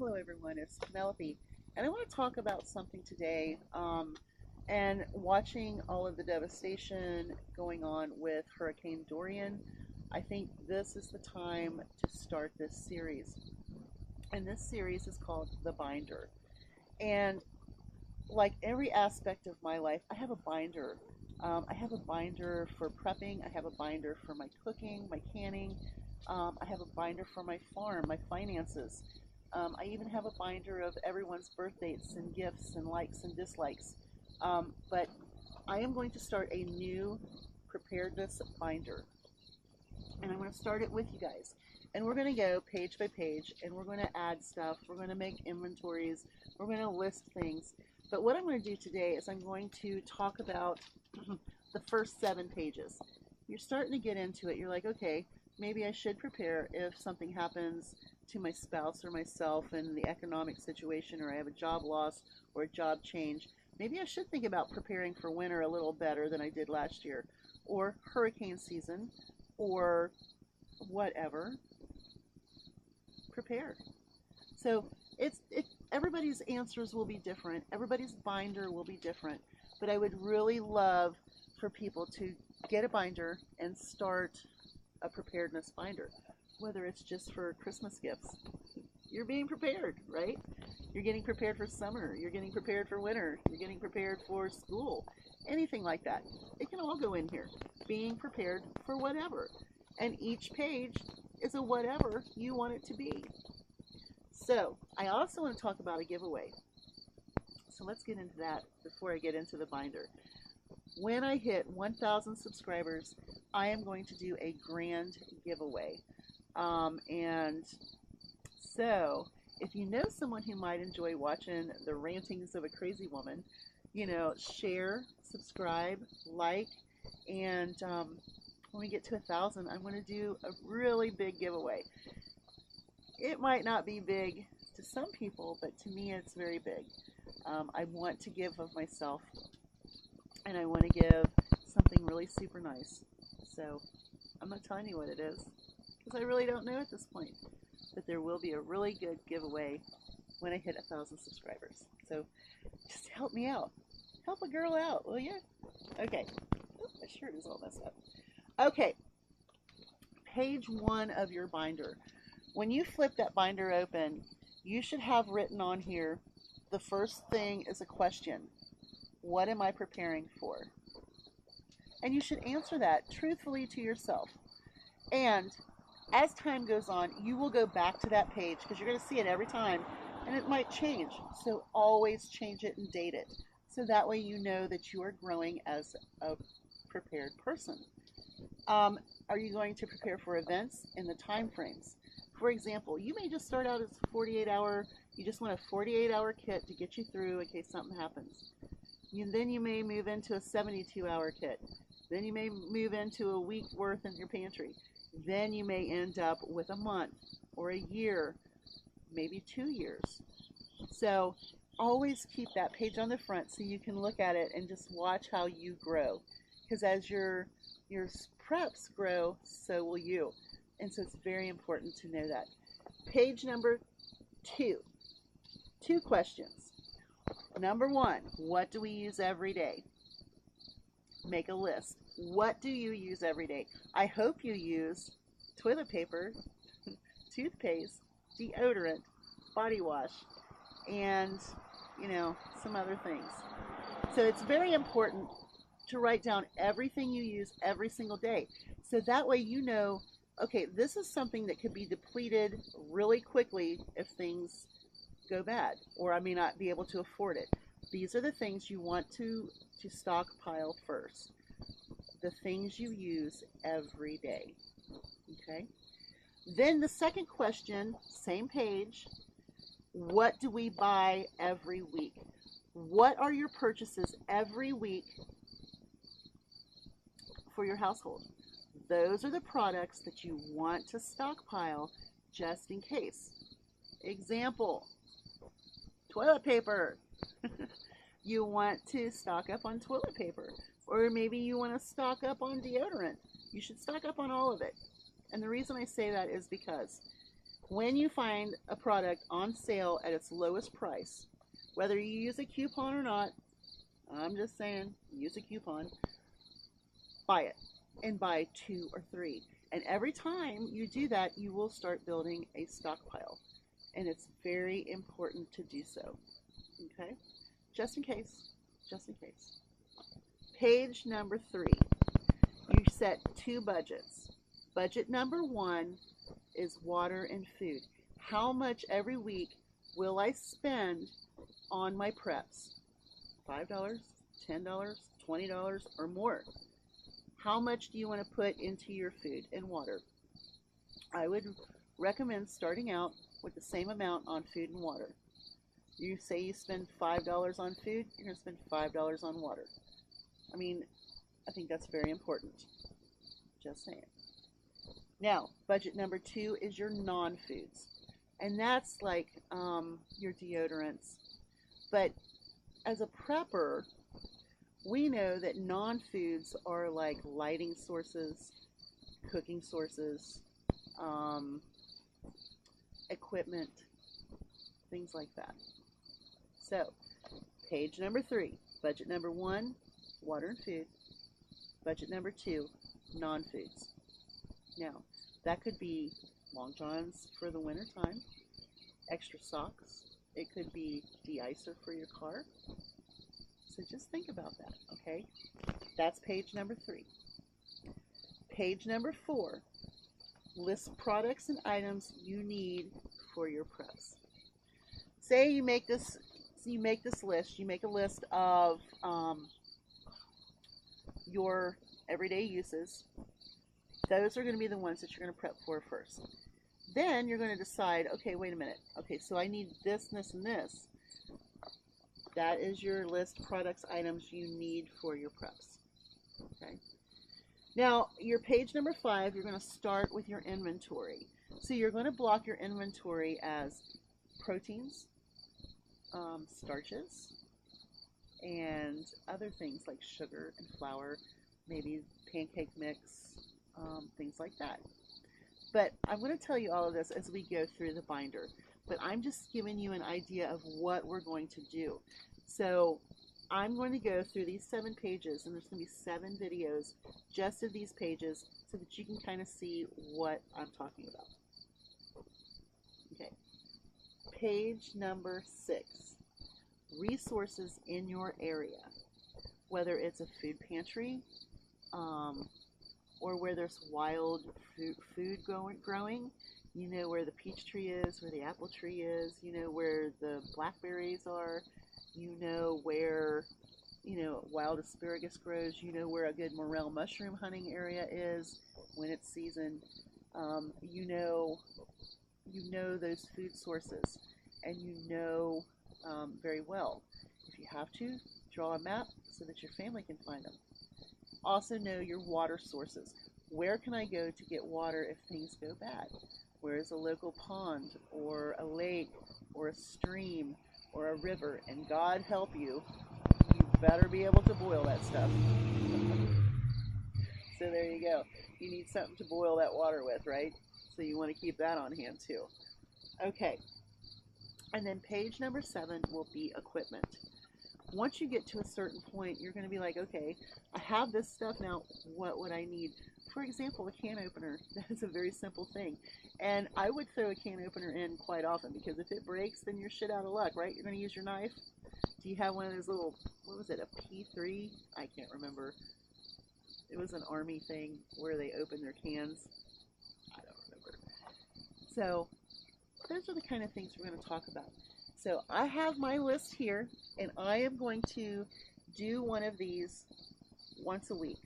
Hello everyone, it's Penelope, and I want to talk about something today. And watching all of the devastation going on with Hurricane Dorian, I think this is the time to start this series. And this series is called The Binder. And like every aspect of my life, I have a binder. I have a binder for prepping, I have a binder for my cooking, my canning, I have a binder for my farm, my finances. I even have a binder of everyone's birth dates and gifts and likes and dislikes. But I am going to start a new preparedness binder. And I'm going to start it with you guys. And we're going to go page by page and we're going to add stuff. We're going to make inventories. We're going to list things. But what I'm going to do today is I'm going to talk about the first 7 pages. You're starting to get into it. You're like, okay, maybe I should prepare if something happens to my spouse or myself in the economic situation, or I have a job loss or a job change. Maybe I should think about preparing for winter a little better than I did last year, or hurricane season, or whatever. Prepare. So everybody's answers will be different. Everybody's binder will be different. But I would really love for people to get a binder and start a preparedness binder, whether it's just for Christmas gifts. You're being prepared, right? You're getting prepared for summer. You're getting prepared for winter. You're getting prepared for school. Anything like that. It can all go in here. Being prepared for whatever. And each page is a whatever you want it to be. So, I also want to talk about a giveaway. So let's get into that before I get into the binder. When I hit 1,000 subscribers, I am going to do a grand giveaway. And so, if you know someone who might enjoy watching the rantings of a crazy woman, share, subscribe, like, and when we get to 1,000, I'm going to do a really big giveaway. It might not be big to some people, but to me it's very big. I want to give of myself, and I want to give something really super nice. So I'm not telling you what it is, because I really don't know at this point. But there will be a really good giveaway when I hit 1,000 subscribers. So just help me out. Help a girl out, will you? Okay. Oh, my shirt is all messed up. Okay. Page 1 of your binder. When you flip that binder open, you should have written on here, the first thing is a question. What am I preparing for? And you should answer that truthfully to yourself. And as time goes on, you will go back to that page because you're going to see it every time, and it might change. So always change it and date it. So that way you know that you are growing as a prepared person. Are you going to prepare for events in the time frames? For example, you may just start out as a 48-hour, you just want a 48-hour kit to get you through in case something happens. Then you may move into a 72-hour kit. Then you may move into a week worth in your pantry. Then you may end up with a month or a year, maybe 2 years. So always keep that page on the front so you can look at it and just watch how you grow. Because as your preps grow, so will you. And so it's very important to know that. Page number 2. 2 questions. Number 1, what do we use every day? Make a list. What do you use every day? I hope you use toilet paper, toothpaste, deodorant, body wash, and, some other things. So it's very important to write down everything you use every single day. So that way you know, okay, this is something that could be depleted really quickly if things go bad, or I may not be able to afford it. These are the things you want to stockpile first. The things you use every day. Okay? Then the second question, same page, what do we buy every week? What are your purchases every week for your household? Those are the products that you want to stockpile just in case. Example, toilet paper. You want to stock up on toilet paper. Or maybe you want to stock up on deodorant. You should stock up on all of it. And the reason I say that is because When you find a product on sale at its lowest price, whether you use a coupon or not, I'm just saying, use a coupon, buy it and buy 2 or 3. And every time you do that, you will start building a stockpile. And it's very important to do so. Okay? Just in case. Just in case. Page number 3. You set 2 budgets. Budget number 1 is water and food. How much every week will I spend on my preps? $5, $10, $20, or more? How much do you want to put into your food and water? I would recommend starting out with the same amount on food and water. You say you spend $5 on food, you're going to spend $5 on water. I mean, I think that's very important. Just saying. Now, budget number 2 is your non-foods. And that's like your deodorants. But as a prepper, we know that non-foods are like lighting sources, cooking sources, equipment, things like that. So, page number 3, budget number 1, water and food. Budget number 2, non-foods. Now, that could be long johns for the winter time, extra socks. It could be de-icer for your car. So just think about that, okay? That's page number 3. Page number 4, list products and items you need for your preps. Say you make this list. You make a list of your everyday uses. Those are going to be the ones that you're going to prep for first. Then you're going to decide, okay, wait a minute. Okay, so I need this, this, and this. That is your list products, items you need for your preps. Okay. Now, your page number 5, you're going to start with your inventory. So you're going to block your inventory as proteins, starches, and other things like sugar and flour, maybe pancake mix, things like that. But I'm going to tell you all of this as we go through the binder. But I'm just giving you an idea of what we're going to do. So I'm going to go through these 7 pages, and there's going to be 7 videos just of these pages so that you can kind of see what I'm talking about. Okay. Page number 6, resources in your area, whether it's a food pantry, or where there's wild food growing. You know where the peach tree is, where the apple tree is, you know where the blackberries are, you know where, wild asparagus grows, you know where a good morel mushroom hunting area is when it's season. You know those food sources, and you know very well. If you have to, draw a map so that your family can find them. Also know your water sources. Where can I go to get water if things go bad? Where is a local pond or a lake or a stream or a river? And God help you, you better be able to boil that stuff. So there you go. You need something to boil that water with, right? So you want to keep that on hand too. Okay. And then page number 7 will be equipment. Once you get to a certain point, you're going to be like, okay, I have this stuff now, what would I need? For example, a can opener. That is a very simple thing. And I would throw a can opener in quite often, because if it breaks, then you're shit out of luck, right? You're going to use your knife. Do you have one of those little, what was it, a P3? I can't remember. It was an army thing where they open their cans. I don't remember. So those are the kind of things we're going to talk about. So I have my list here, and I am going to do one of these once a week.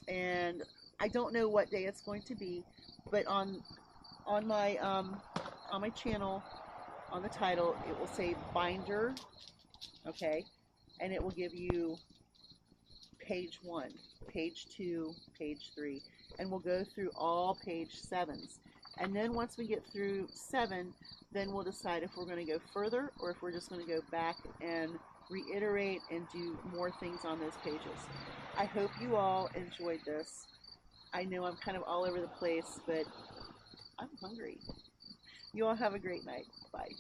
And I don't know what day it's going to be, but on my channel, on the title, it will say binder, okay, and it will give you page 1, page 2, page 3, and we'll go through all page 7s. And then once we get through 7, then we'll decide if we're going to go further or if we're just going to go back and reiterate and do more things on those pages. I hope you all enjoyed this. I know I'm kind of all over the place, but I'm hungry. You all have a great night. Bye.